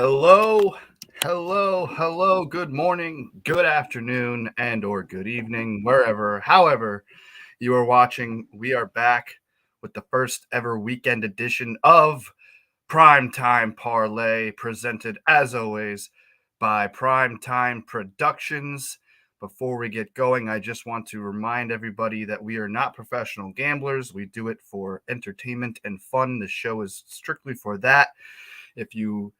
Hello, hello. Good morning, good afternoon, and or good evening, however you are watching. We are back with the first ever weekend edition of PrimeTime Parlay, presented as always by PrimeTime Productions. Before we get going, I just want to remind everybody that we are not professional gamblers. We do it for entertainment and fun. The show is strictly for that. If you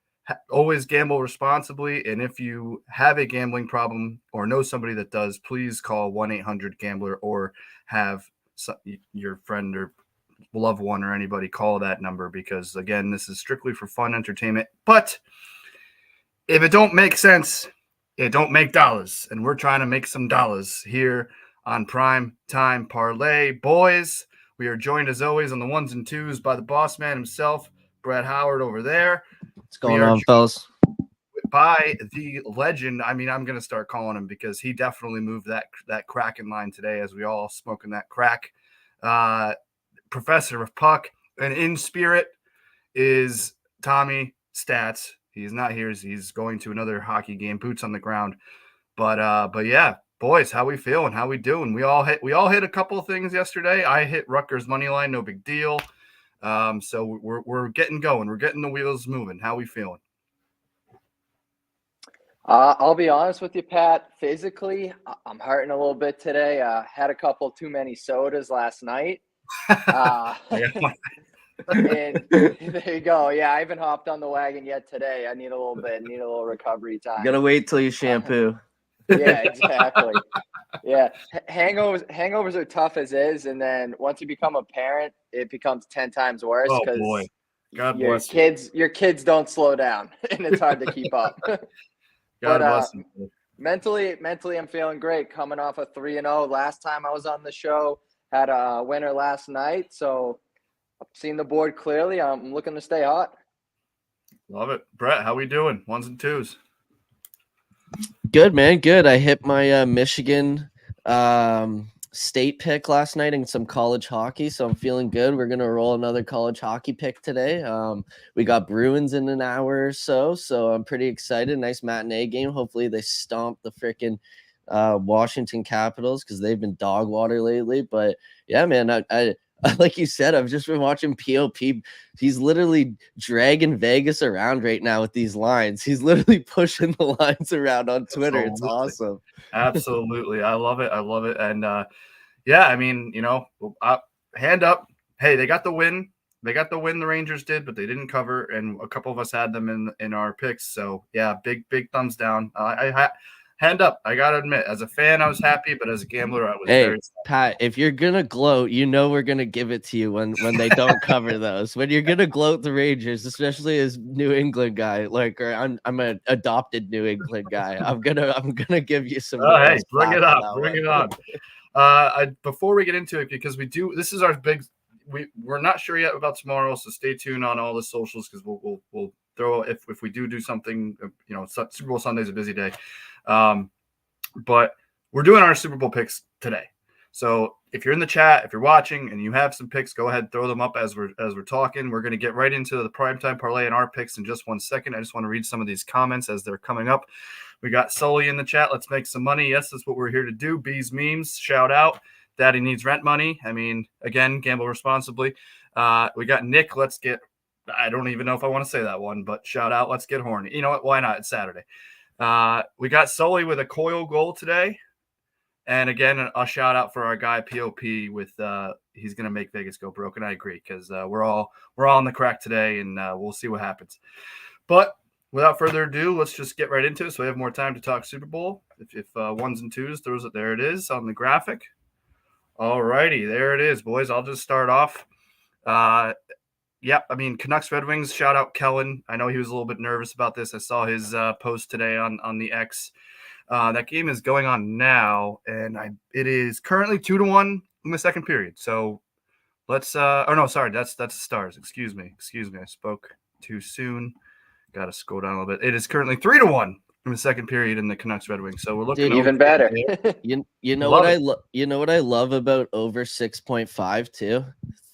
always gamble responsibly, and if you have a gambling problem or know somebody that does, please call 1-800-GAMBLER or have your friend or loved one or anybody call that number, because again, this is strictly for fun entertainment. But if it don't make sense, it don't make dollars, and we're trying to make some dollars here on Prime Time Parlay. Boys, we are joined as always on the ones and twos by the boss man himself, Brad Howard over there. What's going on, fellas? By the legend. I mean, I'm going to start calling him because he definitely moved that Kraken line today as we all smoking that crack. Professor of Puck, and in spirit is Tommy Stats. He's not here. He's going to another hockey game, boots on the ground. But yeah, boys, how we feeling? How we doing? We all hit a couple of things yesterday. I hit Rutgers money line, no big deal. So we're getting going. We're getting the wheels moving. How we feeling? I'll be honest with you, Pat. Physically, I'm hurting a little bit today. Had a couple too many sodas last night. And there you go. Yeah, I haven't hopped on the wagon yet today. I need a little recovery time. Gotta wait till you shampoo. Yeah, exactly. Yeah, hangovers are tough as is, and then once you become a parent, it becomes 10 times worse. Oh boy, God bless your kids don't slow down, and it's hard to keep up. God bless you. Mentally, I'm feeling great. Coming off a 3-0 last time I was on the show, had a winner last night, so I've seen the board clearly. I'm looking to stay hot. Love it, Brett. How we doing? Ones and twos. Good, man. Good. I hit my Michigan state pick last night in some college hockey, so I'm feeling good. We're gonna roll another college hockey pick today. We got Bruins in an hour or so I'm pretty excited. Nice matinee game. Hopefully they stomp the freaking Washington Capitals, because they've been dog water lately. But yeah, man, I like you said, I've just been watching POP. He's literally dragging Vegas around right now with these lines. He's literally pushing the lines around on Twitter. It's awesome. Absolutely. I love it. And yeah, I mean, hand up. Hey, they got the win. The Rangers did, but they didn't cover, and a couple of us had them in our picks. So yeah, big thumbs down. Hand up. I gotta admit, as a fan, I was happy, but as a gambler, I was very sad. Pat, if you're gonna gloat, we're gonna give it to you when they don't cover those. When you're gonna gloat the Rangers, especially as New England guy, or I'm an adopted New England guy. I'm gonna give you some. Oh, hey, bring it on. Before we get into it, because this is our big. We're not sure yet about tomorrow, so stay tuned on all the socials, because we'll throw if we do something. Super Bowl Sunday is a busy day. But we're doing our Super Bowl picks today. So if you're in the chat, if you're watching and you have some picks, go ahead, throw them up as we're talking. We're going to get right into the Primetime Parlay and our picks in just 1 second. I just want to read some of these comments as they're coming up. We got Sully in the chat. Let's make some money. Yes, that's what we're here to do. Bees memes, shout out. Daddy needs rent money. I mean, again, gamble responsibly. We got Nick. I don't even know if I want to say that one, but shout out. Let's get horny. You know what? Why not? It's Saturday. We got Sully with a coil goal today. And again, a shout out for our guy POP with he's going to make Vegas go broke. And I agree, because we're all on the crack today, and we'll see what happens. But without further ado, let's just get right into it so we have more time to talk Super Bowl. If ones and twos throws it, there it is on the graphic. All righty, there it is, boys. I'll just start off. Yep, I mean, Canucks Red Wings, shout out Kellen. I know he was a little bit nervous about this. I saw his post today on the X. That game is going on now, and it is currently 2-1 in the second period. So let's that's the Stars. Excuse me. I spoke too soon. Got to scroll down a little bit. It is currently 3-1 in the second period in the Canucks Red Wings. So we're looking even better. You know what I love about over 6.5 too?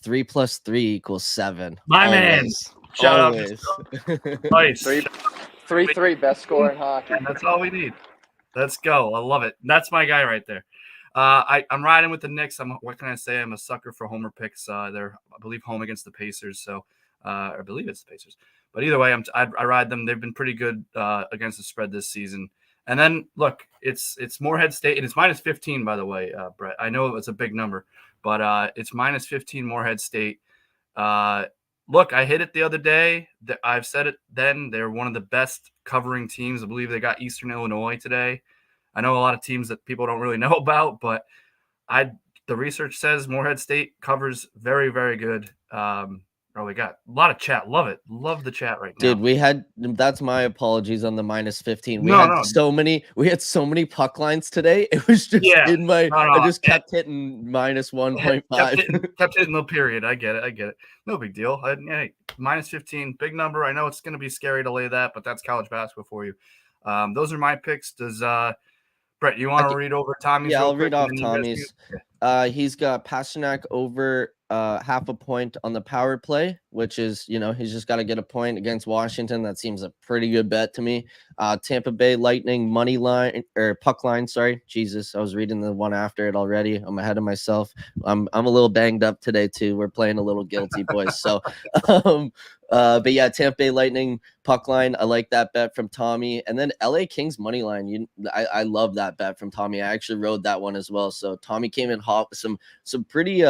3 + 3 = 7. My man. Shout out. Nice. 3-3, best score in hockey. And that's all we need. Let's go. I love it. That's my guy right there. I'm riding with the Knicks. What can I say? I'm a sucker for homer picks. They're, I believe, home against the Pacers. So I believe it's the Pacers. But either way, I ride them. They've been pretty good against the spread this season. And then, look, it's Morehead State, and it's minus 15, by the way, Brett. I know it's a big number, but it's minus 15 Morehead State. Look, I hit it the other day. I've said it then. They're one of the best covering teams. I believe they got Eastern Illinois today. I know a lot of teams that people don't really know about, but the research says Morehead State covers very, very good. We got a lot of chat. Love it. Love the chat right now. Dude, that's my apologies on the minus 15. We had so many puck lines today. It was just I just kept hitting minus 1.5. Kept hitting the period. I get it. No big deal. Hey, minus 15, big number. I know it's going to be scary to lay that, but that's college basketball for you. Those are my picks. Does Brett, you want to read over Tommy's? Yeah, I'll read off Tommy's. He's got Pasternak over half a point on the power play, which is, he's just got to get a point against Washington. That seems a pretty good bet to me. Tampa Bay Lightning money line or puck line. Sorry. Jesus. I was reading the one after it already. I'm ahead of myself. I'm a little banged up today too. We're playing a little guilty, boys. So, but yeah, Tampa Bay Lightning puck line. I like that bet from Tommy. And then LA Kings money line. I love that bet from Tommy. I actually rode that one as well. So Tommy came in hot with some pretty,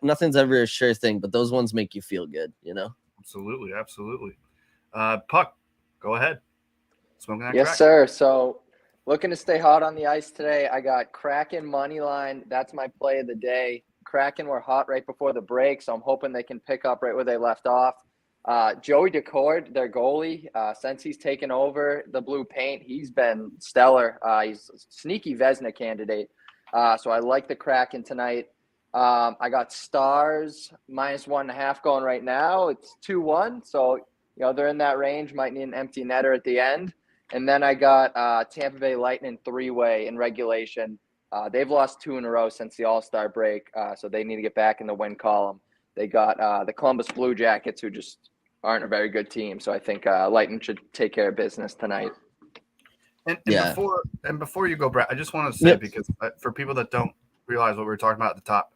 nothing's ever a sure thing, but those ones make you feel good, Absolutely. Puck, go ahead. Smoking that yes, crack. sir. So looking to stay hot on the ice today. I got Kraken money line. That's my play of the day. Kraken were hot right before the break, so I'm hoping they can pick up right where they left off. Joey Decord, their goalie, since he's taken over the blue paint, he's been stellar. He's a sneaky Vezina candidate. So I like the Kraken tonight. I got Stars minus 1.5 going right now. It's 2-1. So, they're in that range. Might need an empty netter at the end. And then I got Tampa Bay Lightning 3-way in regulation. They've lost 2 in a row since the All-Star break. So they need to get back in the win column. They got the Columbus Blue Jackets, who just aren't a very good team. So I think Lightning should take care of business tonight. And before you go, Brett, I just want to say, because for people that don't realize what we were talking about at the top,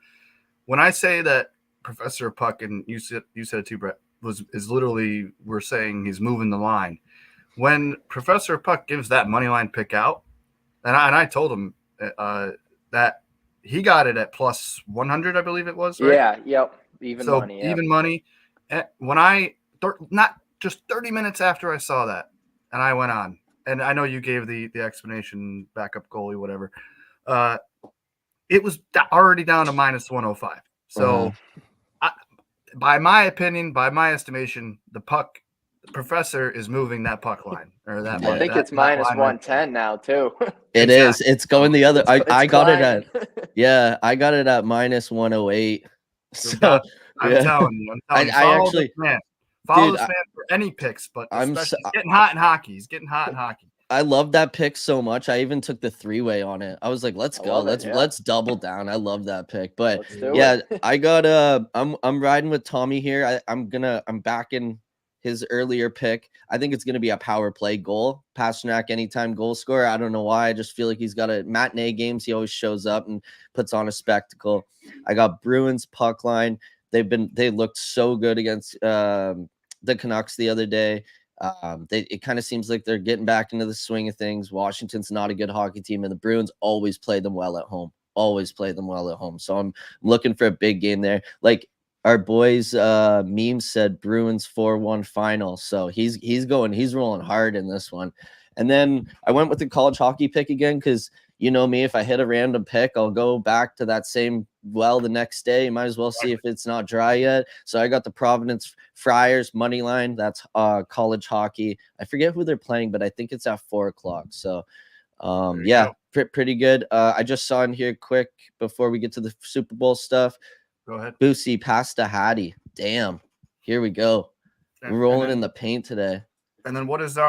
when I say that Professor Puck, and you said it too, Brett, is literally, we're saying he's moving the line. When Professor Puck gives that money line pick out, and I told him that he got it at plus 100, I believe it was. Right? Yeah, yep, even money. Yep. Even money. When not just 30 minutes after I saw that, and I went on, and I know you gave the explanation, backup goalie, whatever. It was already down to minus 105. So, by my opinion, by my estimation, the Professor is moving that puck line. Or that. I think it's minus 110 now too. It is. It's going the other. I got it at. Yeah, I got it at minus 108. So I'm telling you, I actually follow this man for any picks, but he's getting hot in hockey. He's getting hot in hockey. I love that pick so much. I even took the 3-way on it. I was like, let's go. Let's double down. I love that pick. But yeah, I got I'm riding with Tommy here. I'm backing his earlier pick. I think it's gonna be a power play goal. Pasternak anytime goal scorer. I don't know why. I just feel like he's got a matinee games. He always shows up and puts on a spectacle. I got Bruins puck line. They looked so good against the Canucks the other day. It kind of seems like they're getting back into the swing of things. Washington's not a good hockey team, and the Bruins always play them well at home. So I'm looking for a big game there. Like our boys meme said, Bruins 4-1 final. So he's rolling hard in this one. And then I went with the college hockey pick again, because you know me, if I hit a random pick, I'll go back to that same well the next day. You might as well see if it's not dry yet. So I got the Providence Friars money line. That's college hockey. I forget who they're playing, but I think it's at 4:00. So pretty good. I just saw in here quick before we get to the Super Bowl stuff. Go ahead. Boosie pasta Hattie. Damn. Here we go. We're rolling in the paint today. And then what is the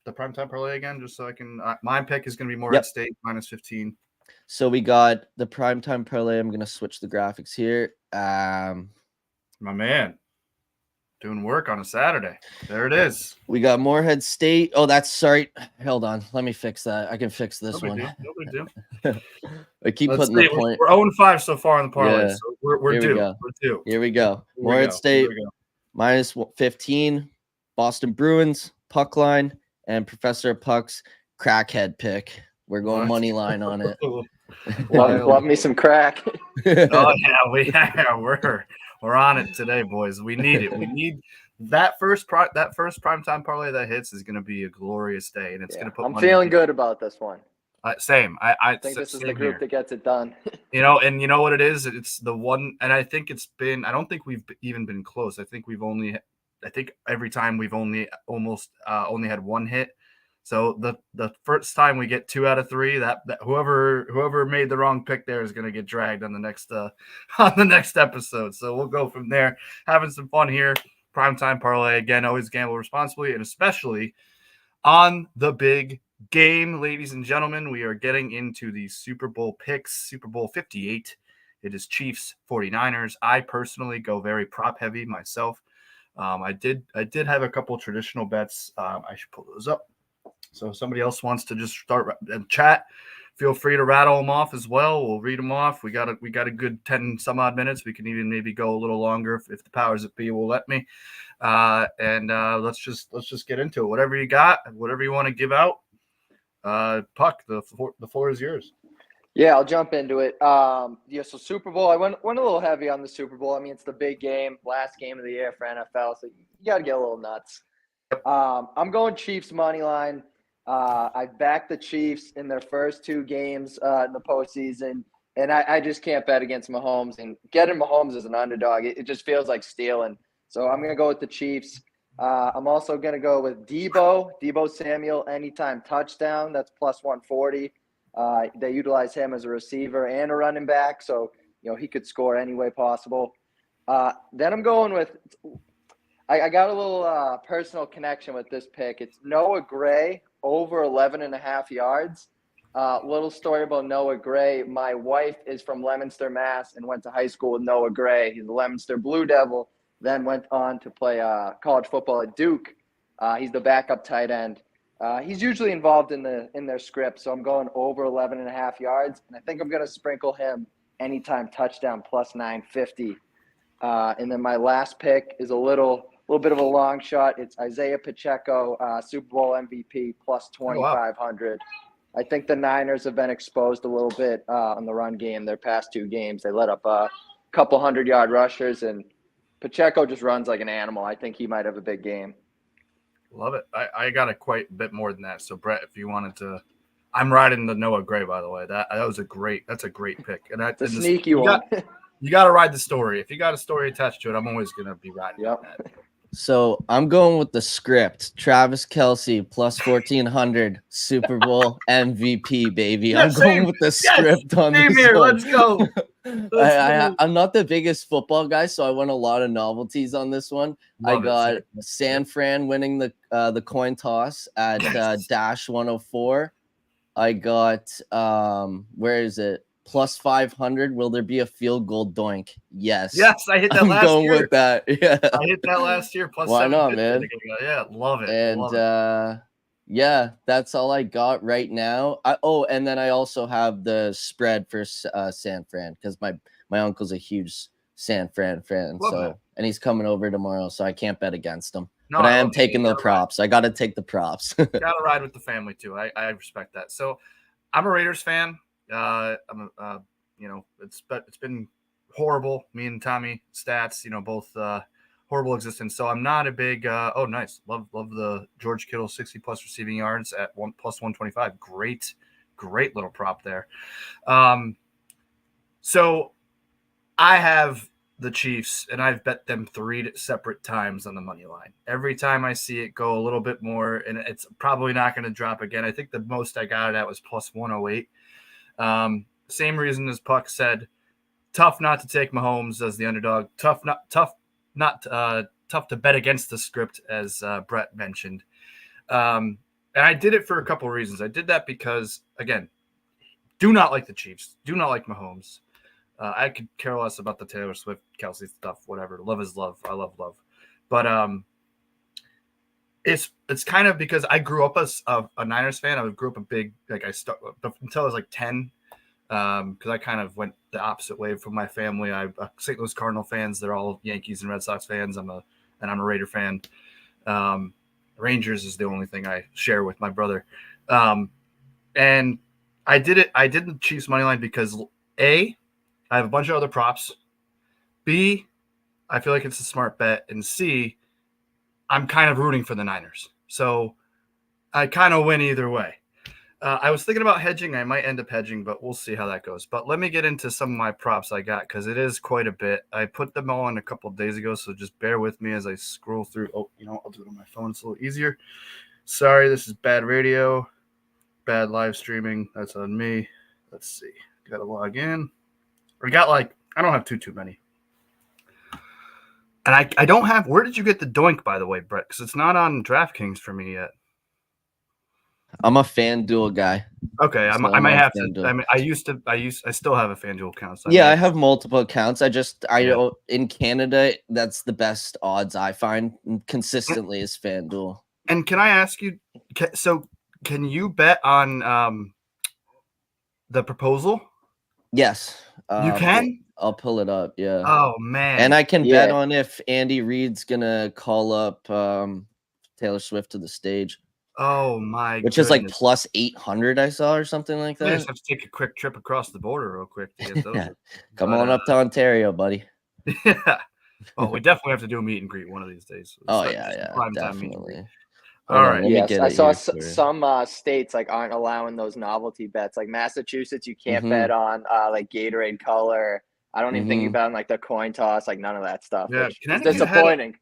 PrimeTime Parlay again? Just so I can my pick is going to be Morehead State minus 15. So we got the PrimeTime Parlay. I'm going to switch the graphics here. My man. Doing work on a Saturday. There it is. We got Morehead State. Oh, that's sorry. Hold on. Let me fix that. I can fix this one. No big deal. I keep Let's putting see. the point. We're 0-5 so far in the parlay. Yeah. So we're Here we due. go. We're due. Here we go. Here we Morehead go. State Here we go. minus 15. Boston Bruins puck line and Professor Puck's crackhead pick. We're going What? money line on it. Love me some crack. Oh yeah, we're on it today, boys. We need it. We need that first primetime parlay that hits is going to be a glorious day, and it's going to put. I'm feeling good about this one. Same. I think this is the group here. that gets it done. And you know what it is? It's the one, and I think it's been. I don't think we've even been close. I think every time we've only had one hit. So the first time we get 2 out of 3, that whoever made the wrong pick there is going to get dragged on the next episode. So we'll go from there. Having some fun here. Primetime parlay again. Always gamble responsibly, and especially on the big game, ladies and gentlemen. We are getting into the Super Bowl picks. Super Bowl 58. It is Chiefs 49ers. I personally go very prop heavy myself. I did have a couple traditional bets. I should pull those up. So if somebody else wants to just start and chat, feel free to rattle them off as well. We'll read them off. We got a good 10 some odd minutes. We can even maybe go a little longer if the powers that be will let me. Let's just get into it. Whatever you got, whatever you want to give out. Puck, the floor is yours. Yeah, I'll jump into it. So Super Bowl, I went a little heavy on the Super Bowl. I mean, it's the big game, last game of the year for NFL, so you got to get a little nuts. I'm going Chiefs money line. I backed the Chiefs in their first 2 games in the postseason, and I just can't bet against Mahomes. And getting Mahomes as an underdog, it just feels like stealing. So I'm going to go with the Chiefs. I'm also going to go with Deebo Samuel, anytime touchdown. That's plus 140. They utilize him as a receiver and a running back, so he could score any way possible. Then I'm going with I got a little personal connection with this pick. It's Noah Gray over 11.5 yards. Little story about Noah Gray. My wife is from Leominster, Mass, and went to high school with Noah Gray. He's a Leominster Blue Devil, then went on to play college football at Duke. He's the backup tight end. He's usually involved in their script, so I'm going over 11.5 yards, and I think I'm going to sprinkle him anytime touchdown plus 950. And then my last pick is a little bit of a long shot. It's Isaiah Pacheco, Super Bowl MVP plus 2,500. I think the Niners have been exposed a little bit on the run game. Their past 2 games, they let up a couple 100-yard rushers, and Pacheco just runs like an animal. I think he might have a big game. Love it. I got quite a bit more than that. So Brett, if you wanted to, I'm riding the Noah Gray, by the way. That's a great pick. And that's a sneaky one. You got to ride the story. If you got a story attached to it, I'm always going to be riding that. So I'm going with the script. Travis Kelce plus 1,400 Super Bowl MVP, baby. I'm going with the script on this here. one. Let's go. I'm not the biggest football guy, so I went a lot of novelties on this one. I got San Fran winning the coin toss at dash 104. I got where is it? Plus 500. Will there be a field goal doink? Yes. Yes, I hit that last year. I'm going with that. Yeah. I hit that last year. Plus why not, man? Yeah, love it. And yeah, that's all I got right now. And then I also have the spread for San Fran because my uncle's a huge San Fran fan. And he's coming over tomorrow, so I can't bet against him. No, but I am taking the props. I got to take the props. Got to ride with the family too. I respect that. So I'm a Raiders fan. It's been horrible. Me and Tommy Stats, both horrible existence. So I'm not a big. Nice. Love the George Kittle 60+ receiving yards at plus 125. Great little prop there. So I have the Chiefs, and I've bet them 3 separate times on the money line. Every time I see it go a little bit more, and it's probably not going to drop again. I think the most I got it at was plus 108. Same reason as Puck said, tough not to take Mahomes as the underdog. Tough to bet against the script, as Brett mentioned. And I did it for a couple of reasons. I did that because, again, do not like the Chiefs. Do not like Mahomes. I could care less about the Taylor Swift, Kelsey stuff, whatever. Love is love. I love love. But it's kind of because I grew up as a Niners fan. I grew up a big until I was like 10. Because I kind of went the opposite way from my family. I St. Louis Cardinal fans. They're all Yankees and Red Sox fans. I'm a Raider fan. Rangers is the only thing I share with my brother. And I did the Chiefs money line because A, I have a bunch of other props. B, I feel like it's a smart bet. And C, I'm kind of rooting for the Niners. So I kind of win either way. I was thinking about hedging. I might end up hedging, but we'll see how that goes. But let me get into some of my props I got because it is quite a bit. I put them all in a couple of days ago, so just bear with me as I scroll through. Oh, I'll do it on my phone. It's a little easier. Sorry, this is bad radio, bad live streaming. That's on me. Let's see. Got to log in. I don't have too many. And I don't have – where did you get the doink, by the way, Brett? Because it's not on DraftKings for me yet. I'm a FanDuel guy. Okay, so I might have to. I mean, I still have a FanDuel account. So I have multiple accounts. In Canada, that's the best odds I find consistently is FanDuel. And can I ask you? So, can you bet on the proposal? Yes, you can. I'll pull it up. Yeah. Oh man. And I can bet on if Andy Reid's gonna call up Taylor Swift to the stage. Oh my! Which is like plus 800, I saw, or something like that. I just have to take a quick trip across the border real quick to get those. Come on up to Ontario, buddy. Yeah. Well, we definitely have to do a meet and greet one of these days. Definitely. All right. Yes, I saw some states aren't allowing those novelty bets. Like Massachusetts, you can't bet on like Gatorade color. I don't even think you bet on the coin toss, none of that stuff. Yeah, it's disappointing.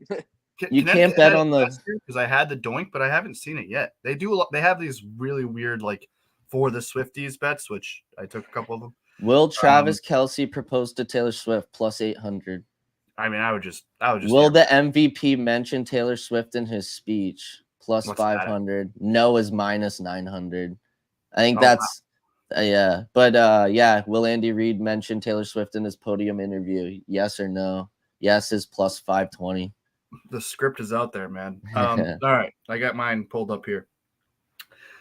You can't bet on the because I had the doink, but I haven't seen it yet. They have these really weird for the Swifties bets, which I took a couple of them. Will Travis Kelce propose to Taylor Swift plus 800? I mean, I would just. Will the MVP mention Taylor Swift in his speech? Plus 500. No is minus 900. I think that's But will Andy Reid mention Taylor Swift in his podium interview? Yes or no? Yes is plus 520. The script is out there, man. All right, I got mine pulled up here.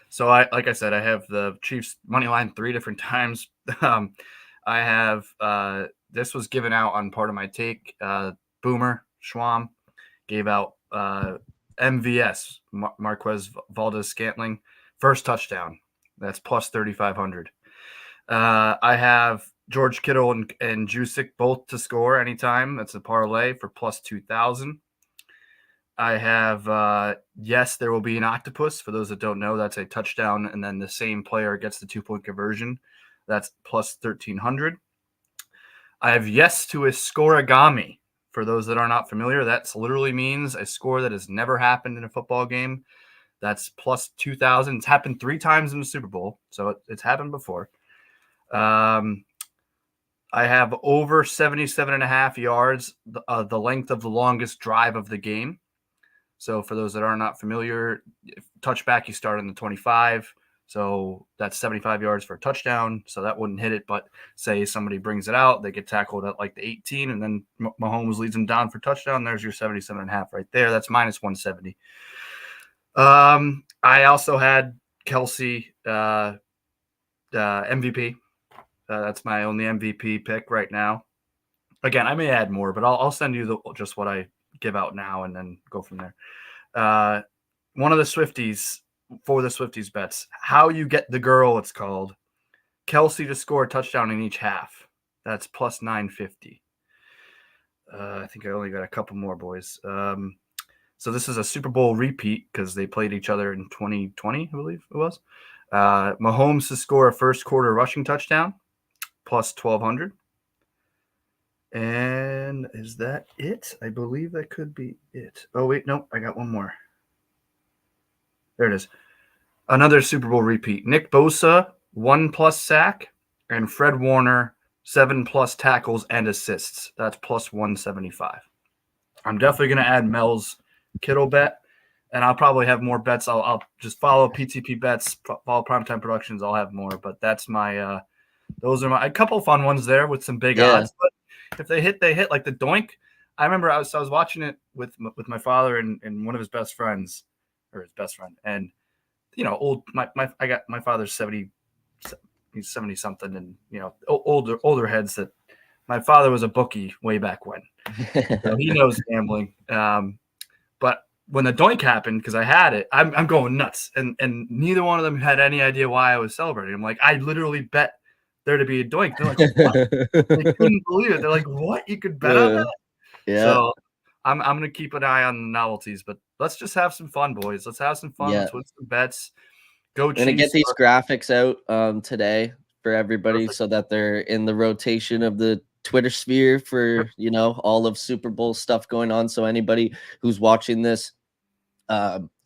So like I said, I have the Chiefs money line 3 different times. I have this was given out on part of my take. Boomer Schwam gave out MVS Marquez Valdez-Scantling first touchdown. That's plus 3,500. I have George Kittle and Jusic both to score anytime. That's a parlay for plus 2,000. I have, yes, there will be an octopus. For those that don't know, that's a touchdown, and then the same player gets the 2-point conversion. That's plus 1,300. I have yes to a scoregami. For those that are not familiar, that literally means a score that has never happened in a football game. That's plus 2,000. It's happened 3 times in the Super Bowl, so it's happened before. I have over 77.5 yards, the length of the longest drive of the game. So for those that are not familiar, touchback, you start on the 25. So that's 75 yards for a touchdown. So that wouldn't hit it. But say somebody brings it out, they get tackled at the 18, and then Mahomes leads them down for touchdown. There's your 77.5 right there. That's minus 170. I also had Kelce MVP. That's my only MVP pick right now. Again, I may add more, but I'll send you just what I give out now and then go from there. One of the Swifties for the Swifties bets, how you get the girl, it's called. Kelce to score a touchdown in each half. That's plus 950. I think I only got a couple more, boys. So this is a Super Bowl repeat because they played each other in 2020, I believe it was. Mahomes to score a first quarter rushing touchdown, plus 1,200. And is that it? I believe that could be it. Oh, wait, no, I got one more. There it is. Another Super Bowl repeat. Nick Bosa, 1+ sack, and Fred Warner, 7+ tackles and assists. That's plus 175. I'm definitely going to add Mel's Kittle bet, and I'll probably have more bets. I'll just follow PTP bets, follow Primetime Productions. I'll have more, but that's my those are my a couple fun ones there with some big odds. But if they hit, they hit. Like the doink, I remember I was watching it with my father and one of his best friends, or his best friend, and old my father's 70, he's 70 something, and older heads that my father was a bookie way back when, so he knows gambling. But when the doink happened, because I had it, I'm going nuts, and neither one of them had any idea why I was celebrating. I'm like, I literally bet there to be a doink. They're like, what? They couldn't believe it. They're like, what? You could bet on that? Yeah. So I'm gonna keep an eye on the novelties, but let's just have some fun, boys. Let's have some fun. Yeah. Let's win some bets. Go Chiefs. I'm gonna get these graphics out today for everybody. Perfect. So that they're in the rotation of the Twitter sphere for all of Super Bowl stuff going on. So anybody who's watching this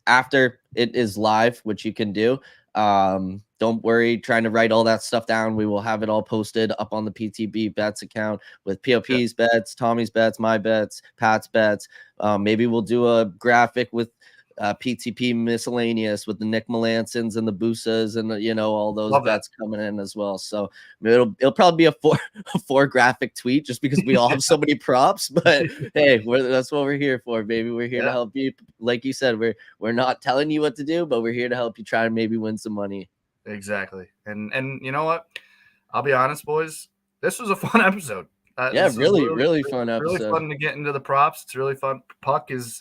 after it is live, which you can do, don't worry trying to write all that stuff down. We will have it all posted up on the PTB bets account with POP's bets, Tommy's bets, my bets, Pat's bets. Maybe we'll do a graphic with PTP miscellaneous with the Nick Melansons and the Boosas and all those bets coming in as well. So it'll probably be a four graphic tweet just because we all have so many props. But hey, that's what we're here for, baby. We're here to help you. Like you said, we're not telling you what to do, but we're here to help you try and maybe win some money. Exactly. And you know what? I'll be honest, boys. This was a fun episode. Really fun episode. Really fun to get into the props. It's really fun. Puck is.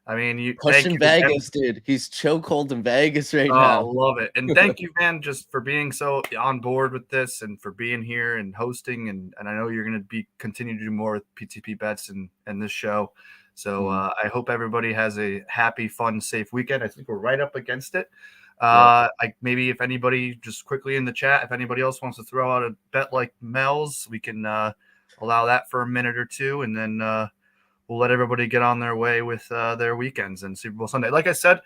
I mean, you pushing Vegas, dude. He's chokehold in Vegas right now. I love it. And thank you, man, just for being so on board with this and for being here and hosting. And I know you're going to continue to do more with PTP bets and this show. So I hope everybody has a happy, fun, safe weekend. I think we're right up against it. Maybe if anybody just quickly in the chat, if anybody else wants to throw out a bet like Mel's, we can allow that for a minute or two, and then we'll let everybody get on their way with their weekends and Super Bowl Sunday. Like I said,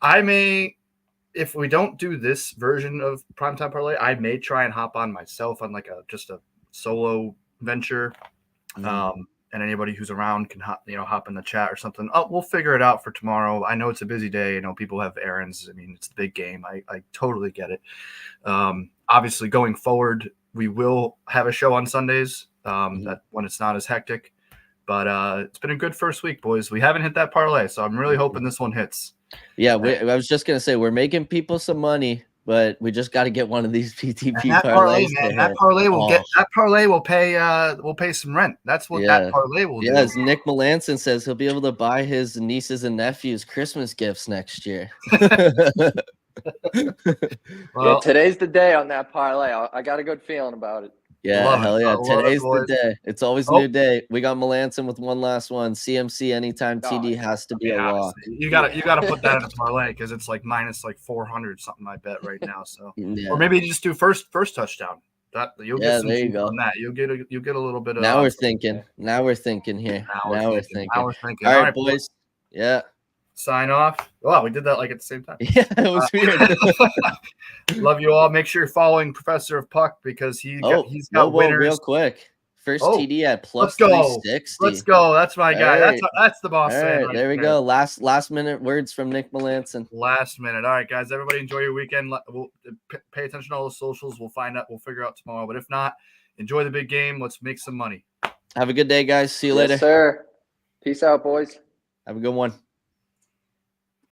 if we don't do this version of Primetime Parlay, I may try and hop on myself on like just a solo venture. And anybody who's around can hop in the chat or something. Oh, we'll figure it out for tomorrow. I know it's a busy day. People have errands. I mean, it's the big game. I totally get it. Obviously, going forward, we will have a show on Sundays that when it's not as hectic. But it's been a good first week, boys. We haven't hit that parlay, so I'm really hoping this one hits. Yeah, I was just going to say, we're making people some money, but we just got to get one of these PTP parlays. That parlay will pay some rent. That's what that parlay will do. Yeah, as Nick Melanson says, he'll be able to buy his nieces and nephews Christmas gifts next year. Well, today's the day on that parlay. I got a good feeling about it. Yeah, hell yeah. Today's the day. It's always a new day. We got Melanson with one last one. CMC anytime TD has to be a lock. You gotta put that in a parlay because it's like minus like 400 something I bet right now. So or maybe you just do first touchdown. You'll get some there you go. on that. You'll get a little bit of Now we're thinking here. Now we're thinking. All right, boys. Yeah. Sign off. Wow, we did that like at the same time. Yeah, it was weird. Love you all. Make sure you're following Professor of Puck because he's got winners. Real quick. First TD at plus 360. Let's go. That's my guy. Right. That's the boss. Right, there we go. Last minute words from Nick Melanson. Last minute. All right, guys. Everybody enjoy your weekend. We'll pay attention to all the socials. We'll find out. We'll figure out tomorrow. But if not, enjoy the big game. Let's make some money. Have a good day, guys. See you later. Yes, sir. Peace out, boys. Have a good one.